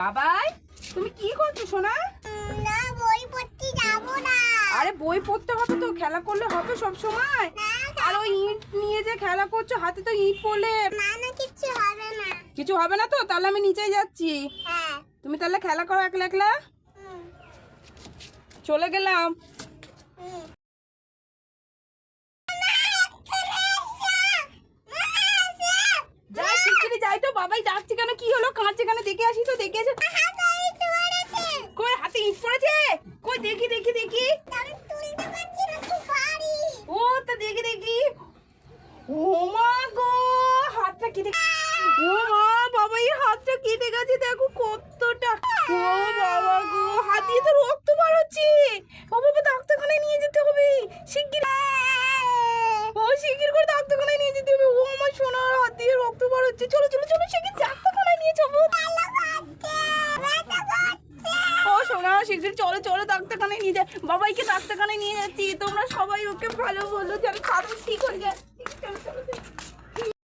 বাবাই তুমি কি করছো সোনা? না বই পড়তে যাব না। আরে বই পড়তে হবে তো, খেলা করলে হবে সব সময়। আর ওই ইট নিয়ে যে খেলা করছো, হাতে তো ইট পড়লে না না কিছু হবে না। কিছু হবে না তো? তাহলে আমি নিচেই যাচ্ছি। হ্যাঁ তুমি তাহলে খেলা করো একলা একলা। চলে গেলাম। যাই শিগগিরই যাই তো। বাবাই যাচ্ছি কেন? কি হলো? কাঁদছে কেন? দেখে আসি তো, দেখে আসি। কই হাতে ইট পড়েছে? কই দেখি দেখি দেখি। ও তা দেখি দেখি। ও মা গো, হাতটা কেটে। ও মা বাবা, এই হাতটা কেটে গেছে, দেখো কতটা। ও বাবা গো, হাত দিয়ে তো রক্ত বার হচ্ছে। ও বাবা, ডাক্তারখানায় নিয়ে যেতে হবে শিগগির। ও শিগগির করে ডাক্তারখানায় নিয়ে যেতে হবে। ও আমার সোনার, হাত দিয়ে রক্ত বার হচ্ছে। চলো চলো চলো শিগগির ডাক্তারখানায় নিয়ে যাবো। ও সোনা, শিগগির চলো চলো ডাক্তারখানায় নিয়ে যায়। বাবাইকে ডাক্তারখানায় নিয়ে যাচ্ছি। তোমরা সবাই ওকে ভালো বলো, যেন খারাপ ঠিক হয়ে যায়।